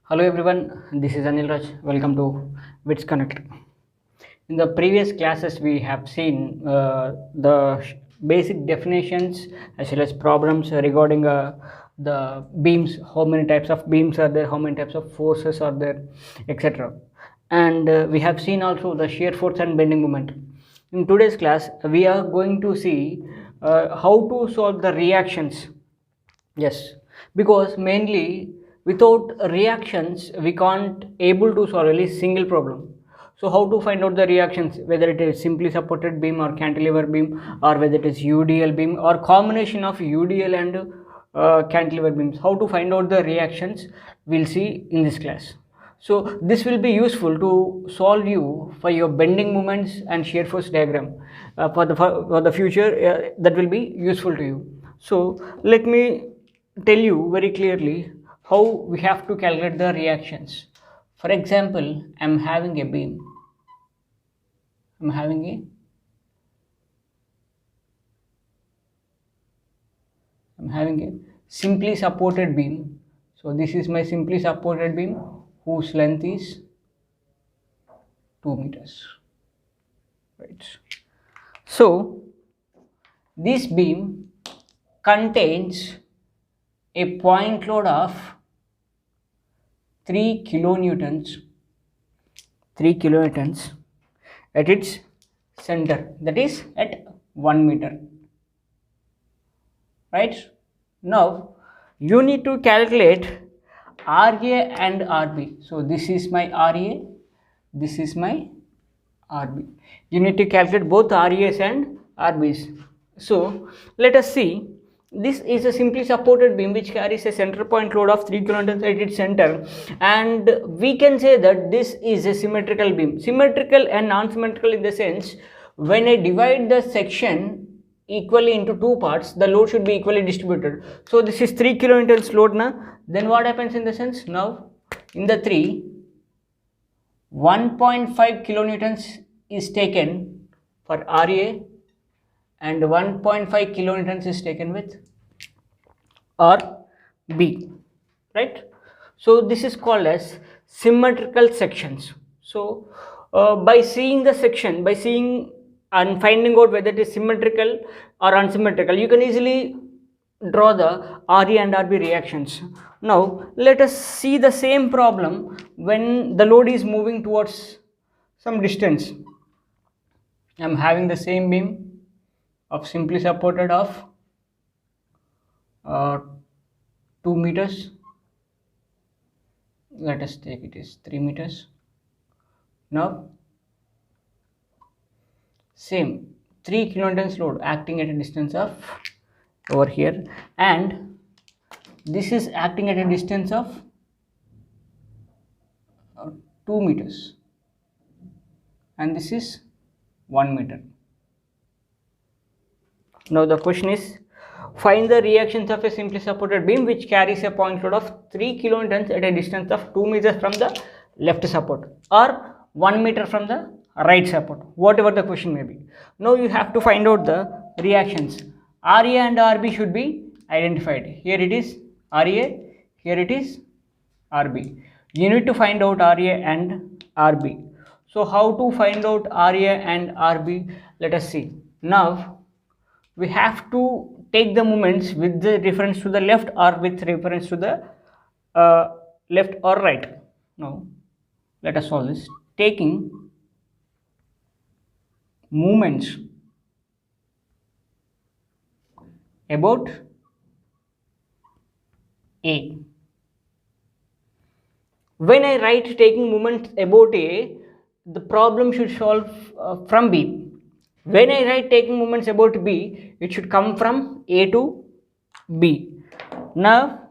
Hello everyone, this is Anil Raj. Welcome to Wits Connect. In the previous classes, we have seen the basic definitions as well as problems regarding the beams, how many types of beams are there, how many types of forces are there, etc. And we have seen also the shear force and bending moment. In today's class, we are going to see how to solve the reactions. Yes, because mainly without reactions we can't able to solve any single problem. So how to find out the reactions, whether it is simply supported beam or cantilever beam, or whether it is UDL beam or combination of UDL and cantilever beams. How to find out the reactions we'll see in this class. So this will be useful to solve you for your bending moments and shear force diagram for the future. That will be useful to you. So let me tell you very clearly how we have to calculate the reactions. For example, I'm having a beam. I'm having a simply supported beam. So this is my simply supported beam whose length is 2 meters. Right. So this beam contains a point load of 3 kilonewtons at its center, that is at 1 meter. Right. Now you need to calculate RA and RB. So this is my RA, this is my RB. You need to calculate both RAs and RBs. So let us see. This is a simply supported beam which carries a center point load of 3 kilonewtons at its center, and we can say that this is a symmetrical beam. Symmetrical and non-symmetrical in the sense, when I divide the section equally into two parts, the load should be equally distributed. So this is 3 kilonewtons load now. Then what happens in the sense, now in the 3, 1.5 kilonewtons is taken for RA and 1.5 kilonewtons is taken with RB, right? So this is called as symmetrical sections. So by seeing the section, by seeing and finding out whether it is symmetrical or unsymmetrical, you can easily draw the RE and RB reactions. Now let us see the same problem when the load is moving towards some distance. I am having the same beam of simply supported of 2 meters. Let us take it is 3 meters. Now same 3 kilonewtons load acting at a distance of over here, and this is acting at a distance of 2 meters, and this is 1 meter. Now the question is, find the reactions of a simply supported beam which carries a point load of 3 kilonewtons at a distance of 2 meters from the left support or 1 meter from the right support, whatever the question may be. Now you have to find out the reactions. RA and RB should be identified. Here it is RA, here it is RB. You need to find out RA and RB. So how to find out RA and RB? Let us see. Now we have to take the moments with the reference to the left or with reference to the left or right. Now let us solve this. Taking moments about A. When I write taking moments about A, the problem should solve from B. When I write taking moments about B, it should come from A to B. Now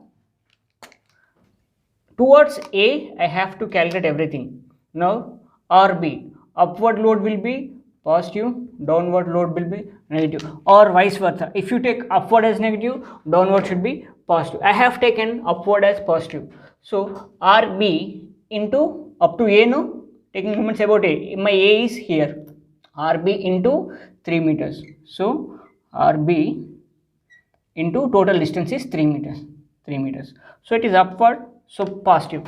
towards A, I have to calculate everything. Now RB, upward load will be positive, downward load will be negative, or vice versa. If you take upward as negative, downward should be positive. I have taken upward as positive. So RB into up to A, no, taking moments about A. My A is here. RB into 3 meters. So RB into total distance is 3 meters. So it is upward, so positive.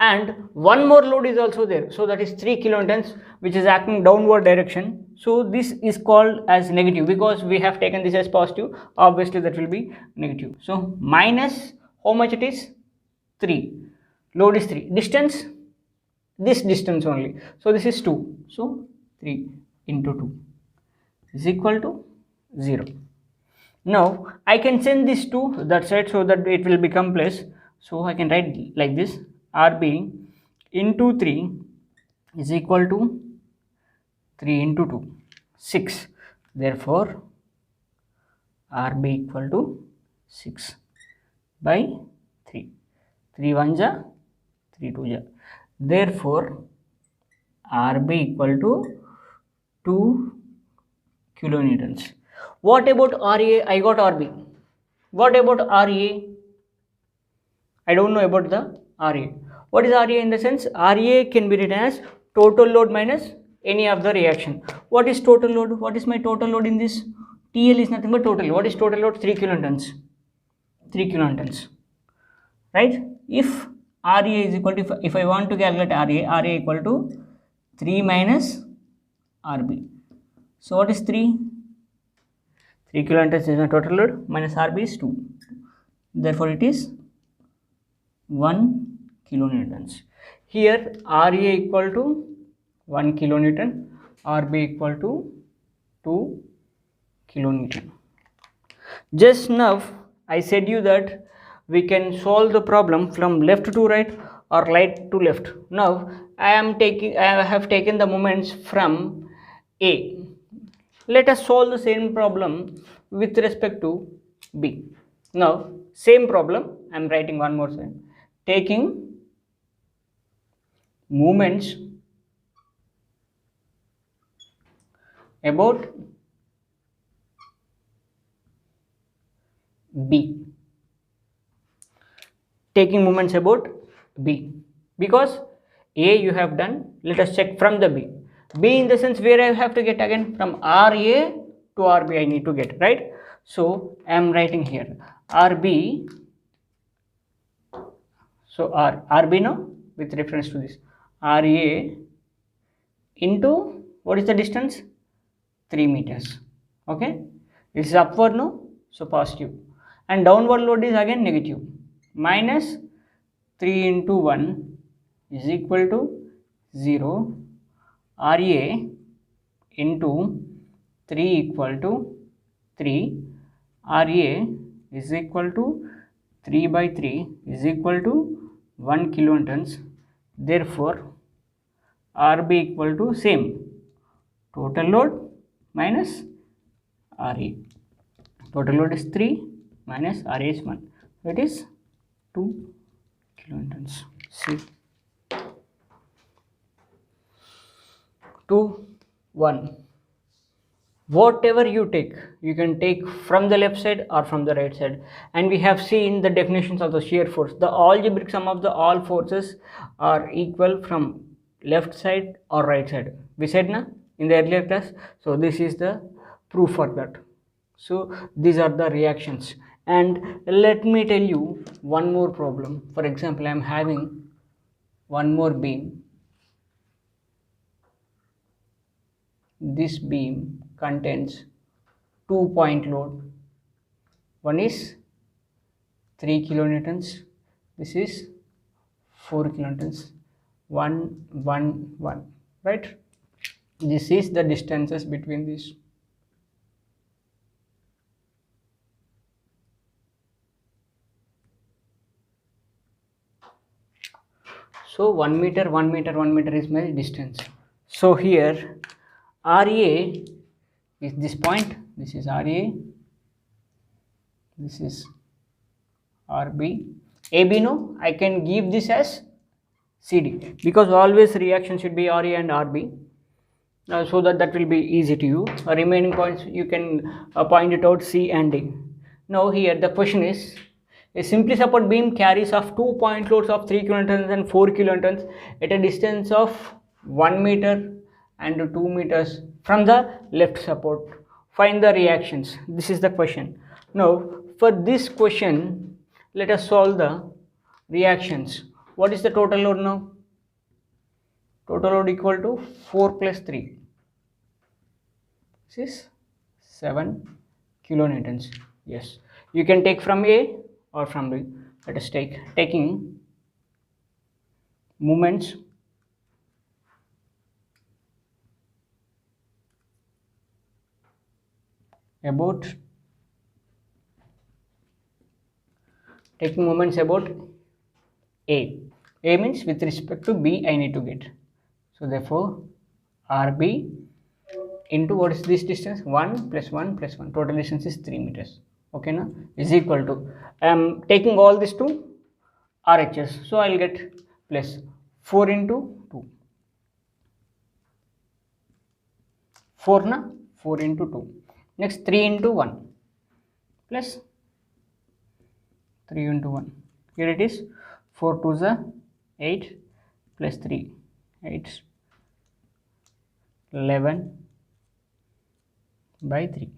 and one more load is also there, so that is 3 kilonewtons, which is acting downward direction. So this is called as negative because we have taken this as positive, obviously that will be negative. So minus, how much it is? 3. Load is 3, distance, this distance only, so this is 2, so 3 into 2 is equal to 0. Now I can send this to that side so that it will become plus. So I can write like this: RB into 3 is equal to 3 into 2, 6. Therefore RB equal to 6 by 3. 3 1 ja, 3 2 ja. Therefore RB equal to 2 kilonewtons. What about RA? I got RB. What about RA? I don't know about the RA. What is RA in the sense? RA can be written as total load minus any of the reaction. What is total load? What is my total load in this? TL is nothing but total. What is total load? 3 kilonewtons. 3 kilonewtons. Right? If RA is equal to, if I want to calculate RA equal to 3 minus RB. So what is 3? 3 kilonewtons is my total load minus RB is 2. Therefore it is 1 kilonewtons. Here RA equal to 1 kilonewton, RB equal to 2 kilonewton. Just now I said you that we can solve the problem from left to right or right to left. Now I have taken the moments from A. Let us solve the same problem with respect to B. Now same problem, I am writing one more time. Taking moments about B. Taking moments about B, because A you have done, let us check from the B. B in the sense where I have to get again from RA to RB I need to get, right? So I am writing here RB, so RB now with reference to this RA into, what is the distance? 3 meters. Okay, this is upward now, so positive, and downward load is again negative. Minus 3 into 1 is equal to 0. RA into 3 equal to 3. RA is equal to 3 by 3 is equal to 1 kilonewtons. Therefore RB equal to same, total load minus RA. Total load is 3 minus RA is 1. So it is 2 kilonewtons. See, 2, 1. Whatever you take, you can take from the left side or from the right side. And we have seen the definitions of the shear force. The algebraic sum of the all forces are equal from left side or right side. We said na in the earlier class. So this is the proof for that. So these are the reactions. And let me tell you one more problem. For example, I am having one more beam. This beam contains 2-point load. One is 3 kilonewtons. This is 4 kilonewtons. 1, 1, 1. Right? This is the distances between these. So 1 meter, 1 meter, 1 meter is my distance. So here RA is this point, this is RA, this is RB. AB no, I can give this as CD because always reaction should be RA and RB, so that will be easy to you. Remaining points you can point it out, C and D. Now here the question is, a simply support beam carries of 2-point loads of 3 kilonewtons and 4 kilonewtons at a distance of 1 meter and 2 meters from the left support. Find the reactions. This is the question. Now for this question, let us solve the reactions. What is the total load now? Total load equal to 4 plus 3. This is 7 kilonewtons. Yes, you can take from A or from B. Let us taking moments about A. A means with respect to B I need to get. So therefore RB into what is this distance? 1 plus 1 plus 1. Total distance is 3 meters. Okay, now is equal to, I am taking all this to RHS. So I will get plus 4 into 2. 4 na? 4 into 2. Next 3 into 1 plus 3 into 1. Here it is 4 2 is 8 plus 3. 8 11 by 3.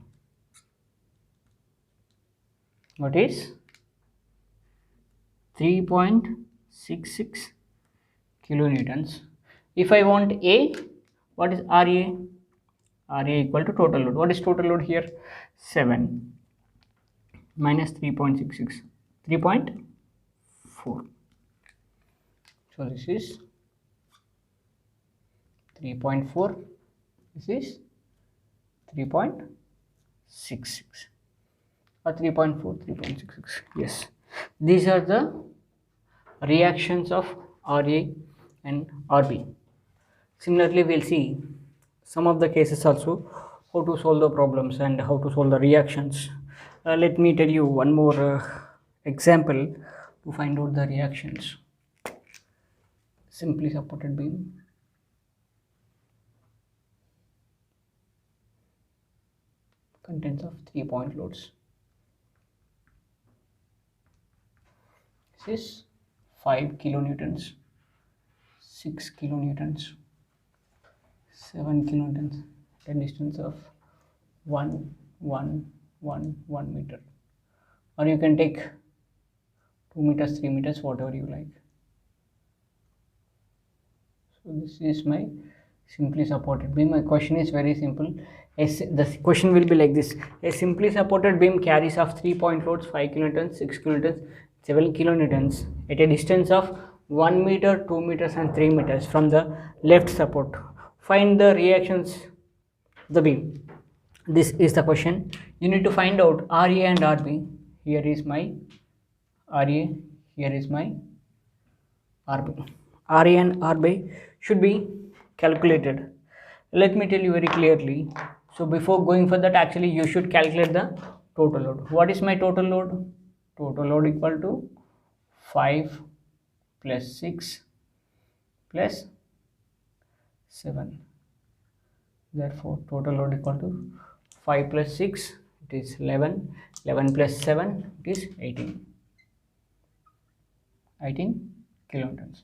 What is 3.66 kilonewtons. If I want A, what is RA? RA equal to total load. What is total load here? 7 minus 3.66, 3.4. So this is 3.4. This is 3.66 or 3.4, 3.66. Yes, these are the reactions of RA and RB. Similarly, we'll see some of the cases also, how to solve the problems and how to solve the reactions. Let me tell you one more example to find out the reactions. Simply supported beam, contents of 3-point loads. This is 5 kilonewtons, 6 kilonewtons, 7 kilonewtons at a distance of 1 meter, or you can take 2 meters, 3 meters, whatever you like. So this is my simply supported beam. My question is very simple. The question will be like this: a simply supported beam carries of 3-point loads 5 kilonewtons, 6 kilonewtons, 7 kilonewtons at a distance of 1 meter, 2 meters and 3 meters from the left support. Find the reactions of the beam. This is the question. You need to find out RA and RB. Here is my RA, here is my RB. RA and RB should be calculated. Let me tell you very clearly. So before going for that, actually you should calculate the total load. What is my total load? Total load equal to 5 plus 6 plus 7. Therefore total load equal to 5 plus 6, it is 11. 11 plus 7, it is 18. 18 kilonewtons.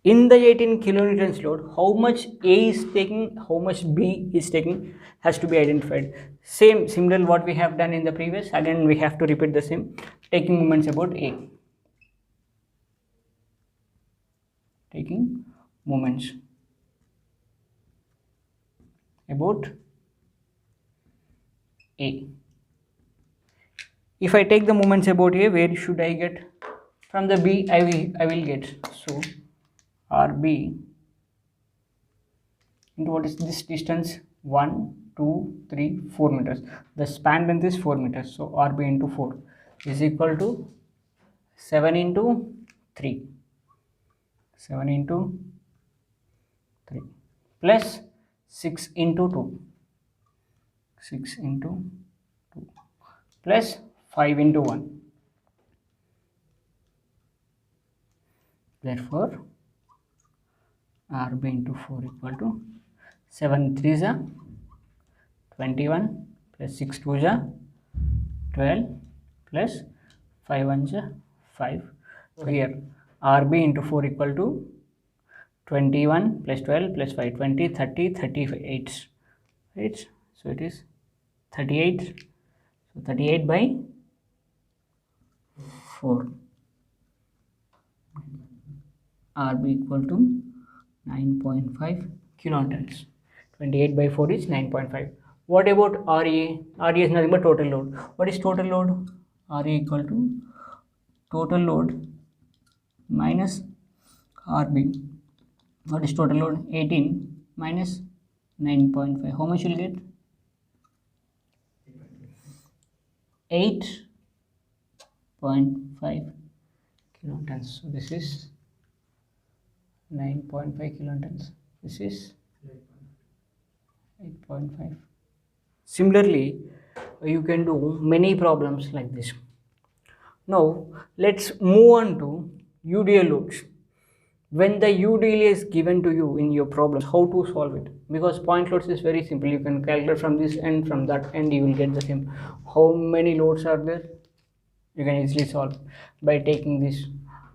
In the 18 kilonewtons load, how much A is taking, how much B is taking has to be identified. Similar what we have done in the previous. Again we have to repeat the same. Taking moments about A. Taking moments about A. If I take the moments about A, where should I get? From the B I will get. So RB into what is this distance? 1, 2, 3, 4 meters. The span length is 4 meters. So RB into 4 is equal to 7 into 3. 7 into 3 plus 6 into 2. 6 into 2 plus 5 into 1. Therefore RB into 4 equal to 7 3 is 21 plus 6 2 is 12 plus 5 1 is 5. So here RB into 4 equal to 21 plus 12 plus 5, 20, 30, 38. Right? So it is 38. So 38 by 4. RB equal to 9.5 kilonewtons. 28 by 4 is 9.5. What about RE? RE is nothing but total load. What is total load? RE equal to total load minus RB. What is total load? 18 minus 9.5. How much you will get? 8.5 kilotons. So this is 9.5 kilotons. This is 8.5. Similarly, you can do many problems like this. Now let's move on to UDL loads. When the UDL is given to you in your problem, how to solve it? Because point loads is very simple. You can calculate from this end, from that end, you will get the same. How many loads are there? You can easily solve by taking this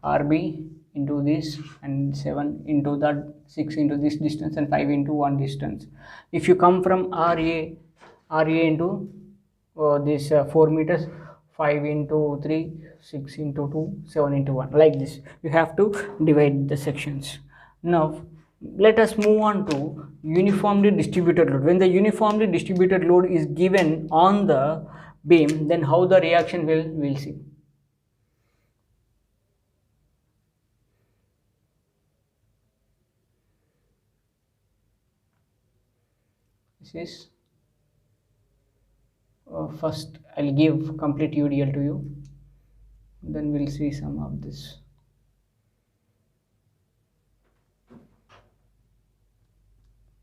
RB into this and 7 into that, 6 into this distance and 5 into one distance. If you come from RA into this 4 meters, 5 into 3, 6 into 2, 7 into 1, like this. You have to divide the sections. Now let us move on to uniformly distributed load. When the uniformly distributed load is given on the beam, then how the reaction will see. This is first I'll give complete UDL to you, then we'll see some of this.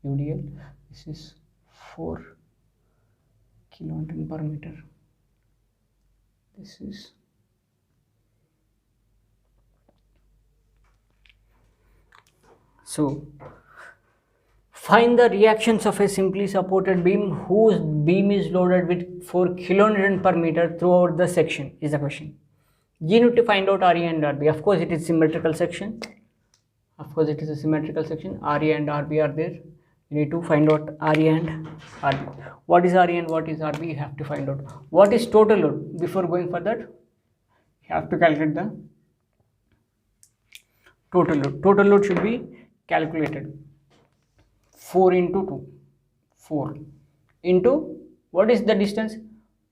UDL, this is 4 kilonewton per meter. This is so find the reactions of a simply supported beam whose beam is loaded with 4 kilonewton per meter throughout the section is the question. You need to find out RE and RB. Of course it is symmetrical section. Of course it is a symmetrical section. RE and RB are there. You need to find out RE and RB. What is RE and what is RB? You have to find out. What is total load? Before going for that, you have to calculate the total load. Total load should be calculated. 4 into 2. 4 into what is the distance?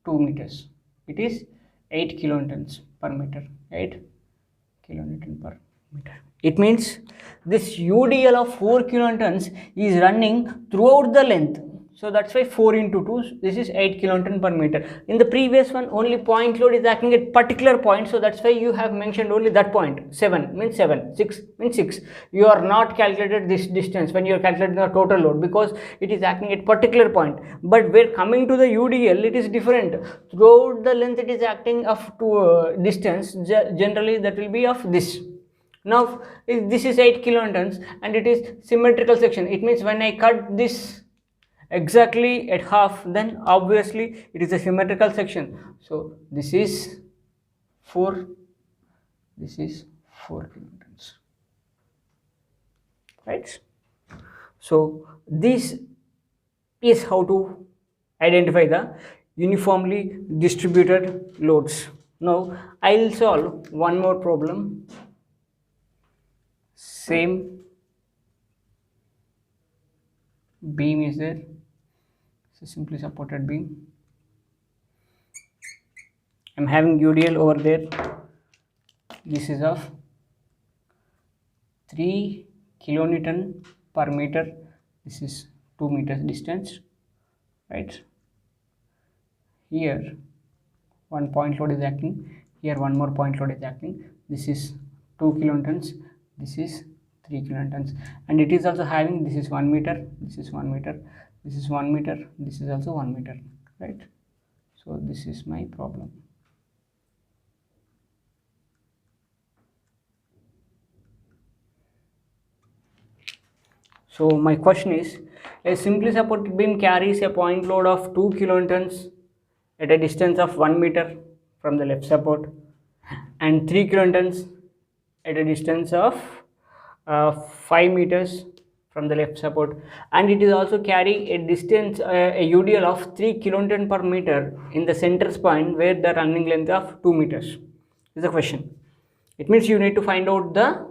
2 meters. It is 8 kilonewtons per meter. 8 kilonewton per meter. It means this UDL of 4 kilonewtons is running throughout the length. So that's why 4 into 2, this is 8 kilonewton per meter. In the previous one, only point load is acting at particular point. So that's why you have mentioned only that point. 7 means 7, 6 means 6. You are not calculated this distance when you are calculating the total load because it is acting at particular point. But when coming to the UDL, it is different. Throughout the length, it is acting of distance. Generally, that will be of this. Now, this is 8 kilonewtons and it is symmetrical section. It means when I cut this exactly at half, then obviously it is a symmetrical section. So this is 4, this is 4 kilonewtons, right? So this is how to identify the uniformly distributed loads. Now I will solve one more problem. Same beam is there. It's a simply supported beam. I'm having UDL over there. This is of 3 kilonewton per meter. This is 2 meters distance, right? Here one point load is acting. Here one more point load is acting. This is 2 kilonewtons. This is 3 kilonewtons, and it is also having, this is 1 meter, this is 1 meter, this is 1 meter, this is also 1 meter, right? So this is my problem. So my question is, a simply supported beam carries a point load of 2 kilonewtons at a distance of 1 meter from the left support and 3 kilonewtons at a distance of 5 meters from the left support, and it is also carrying a distance a UDL of 3 kilonewton per meter in the center point where the running length of 2 meters is the question. It means you need to find out the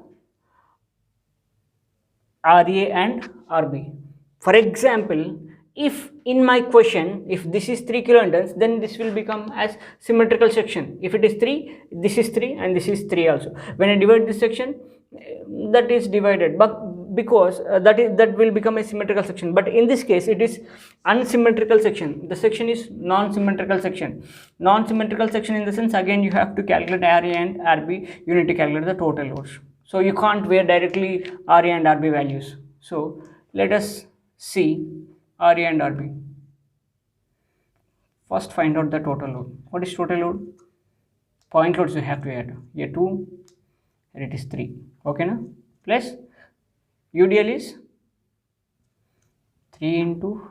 RA and RB. For example, if in my question, if this is 3 kilonewtons, then this will become as symmetrical section. If it is 3, this is 3 and this is 3 also. When I divide this section, that is divided, but because that will become a symmetrical section. But in this case, it is unsymmetrical section. The section is non-symmetrical section. Non-symmetrical section in the sense, again you have to calculate RA and RB. You need to calculate the total loads. So you can't wear directly RA and RB values. So let us see RA and RB. First find out the total load. What is total load? Point loads you have to add. Here 2 and it is 3. Okay na? Plus UDL is 3 into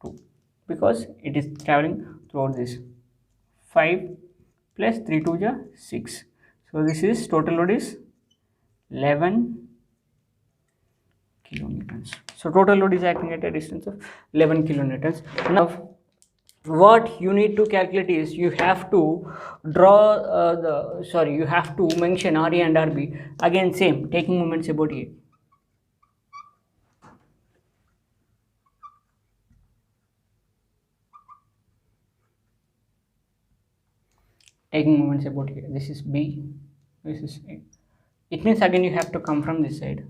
2 because it is traveling throughout this. 5 plus 3 2 ja 6. So this is total load is 11 kilonewtons. So total load is acting at a distance of 11 kilonewtons. Now what you need to calculate is you have to draw you have to mention RA and RB. Again same, taking moments about A. Taking moments about here. This is B, this is A. It means again you have to come from this side.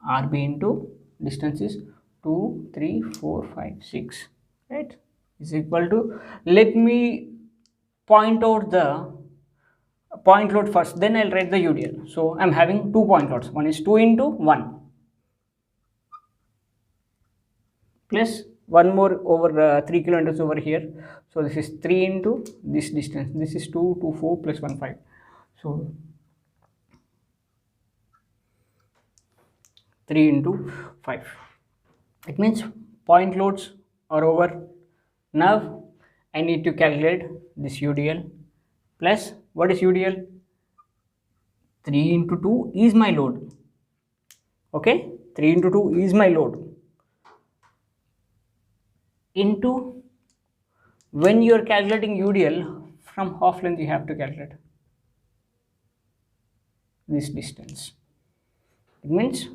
RB into distance is 2, 3, 4, 5, 6, right? Is equal to, let me point out the point load first, then I'll write the UDL. So I'm having 2 point loads. One is 2 into 1 plus one more over 3 kilometers over here. So this is 3 into this distance. This is 2, 2, 4 plus 1, 5. So 3 into 5. It means point loads are over. Now I need to calculate this UDL plus, what is UDL? 3 into 2 is my load. Okay, 3 into 2 is my load. Into, when you are calculating UDL, from half length you have to calculate this distance. It means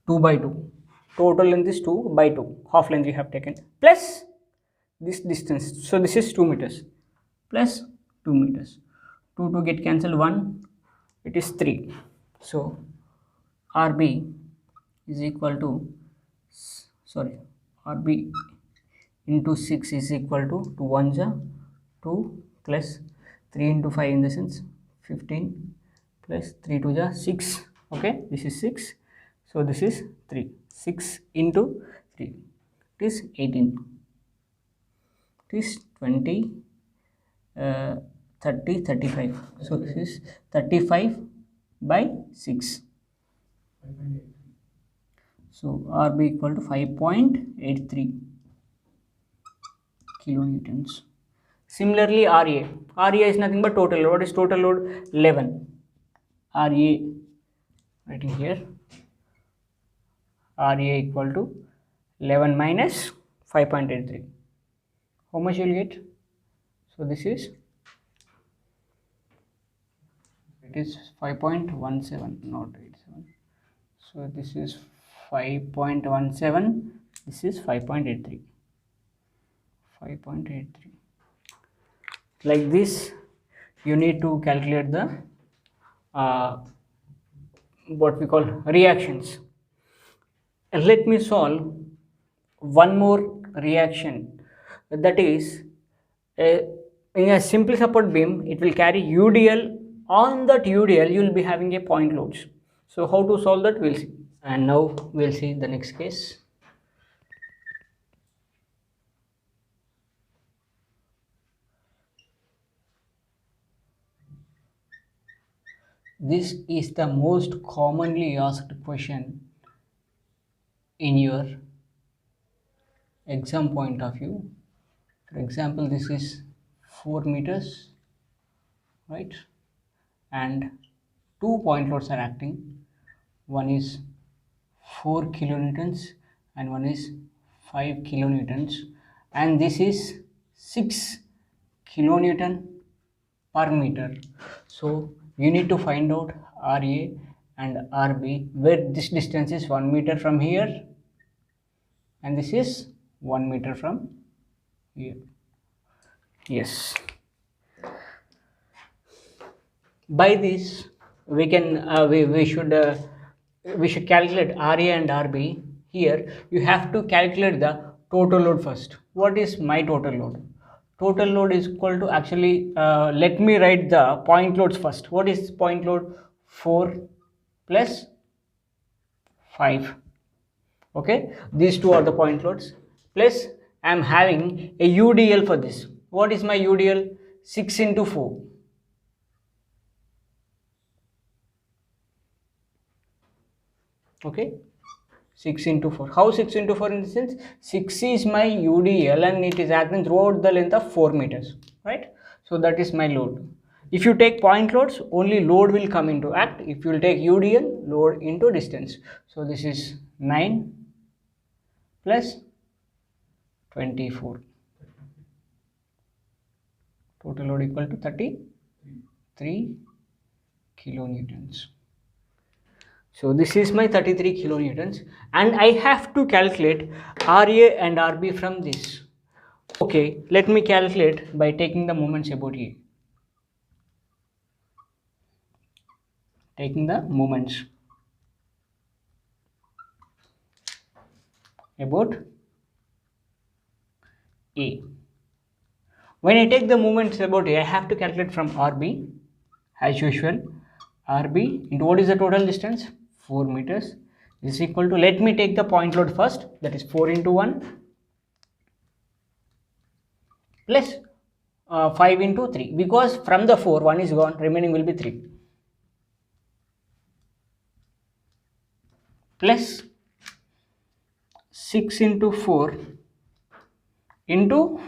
2 by 2. Total length is 2 by 2. Half length you have taken plus this distance. So this is 2 meters plus 2 meters. 2 to get cancelled, 1. It is 3. So RB is equal to, RB into 6 is equal to 2 1s are 2 plus 3 into 5 in the sense 15 plus 3 2s are 6. Okay, this is 6. So this is 3. 6 into 3. It is 18. It is 20, 30, 35. So this is 35 by 6. So RB equal to 5.83 kilonewtons. Similarly RA. RA is nothing but total load. What is total load? 11. RA, writing here, RA equal to 11 minus 5.83. How much you will get? So this is, it is 5.17, not 87. So this is 5.17, this is 5.83. 5.83. Like this you need to calculate the what we call reactions. And let me solve one more reaction, that is in a simple support beam it will carry UDL. On that UDL you will be having a point loads. So how to solve that, we'll see. And now we'll see the next case. This is the most commonly asked question in your exam point of view. For example, this is 4 meters, right? And 2 point loads are acting. One is 4 kilonewtons and one is 5 kilonewtons, and this is 6 kilonewton per meter. So you need to find out RA and RB, where this distance is 1 meter from here and this is 1 meter from here. Yes. By this we can we should calculate RA and RB. Here you have to calculate the total load first. What is my total load? Total load is equal to, actually let me write the point loads first. What is point load? 4 plus 5. Okay, these two are the point loads, plus I am having a UDL for this. What is my UDL? 6 into 4. Okay, 6 into 4. How 6 into 4? In the sense, 6 is my UDL and it is acting throughout the length of 4 meters, right? So that is my load. If you take point loads, only load will come into act. If you will take UDL, load into distance. So this is 9 plus 24. Total load equal to 33 kilonewtons. So this is my 33 kilonewtons, and I have to calculate RA and RB from this. Okay, let me calculate by taking the moments about A. Taking the moments about A. When I take the moments about A, I have to calculate from RB as usual. RB into what is the total distance? 4 meters is equal to, let me take the point load first, that is 4 into 1 plus 5 into 3, because from the 4 1 is gone, remaining will be 3, plus 6 into 4 into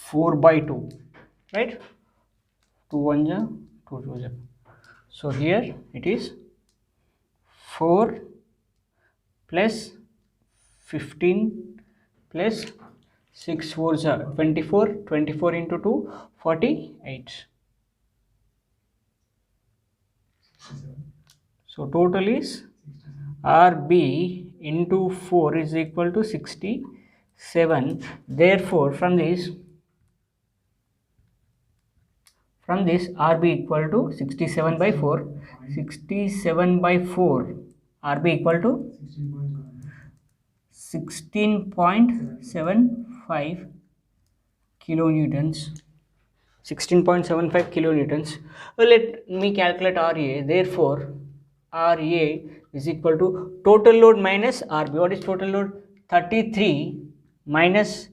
4 by 2, right? 2 1 ja, 2 2 ja. So here it is 4 plus 15 plus 6 4 ja 24, 24 into 2, 48. So total is RB into 4 is equal to 67. Therefore from this RB equal to 67 by 4. 67 by 4, RB equal to 16.75 kilonewtons. 16.75 kilonewtons. Well, let me calculate RA. Therefore RA is equal to total load minus RB. What is total load? 33 minus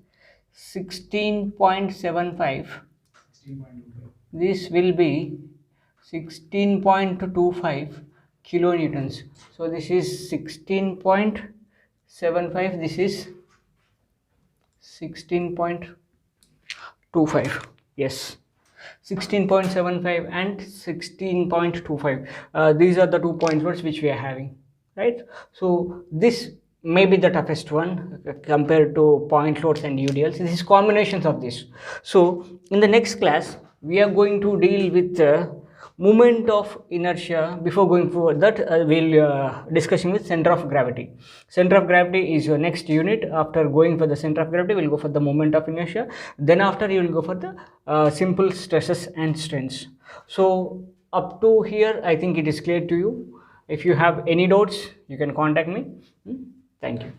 16.75. This will be 16.25 kilonewtons. So this is 16.75. This is 16.25. Yes, 16.75 and 16.25. These are the 2 point loads which we are having, right? So this may be the toughest one compared to point loads and UDLs. This is combinations of this. So in the next class we are going to deal with moment of inertia. Before going forward that, we'll discussing with center of gravity. Center of gravity is your next unit. After going for the center of gravity, we'll go for the moment of inertia. Then after you will go for the simple stresses and strains. So up to here I think it is clear to you. If you have any doubts, you can contact me. Thank you.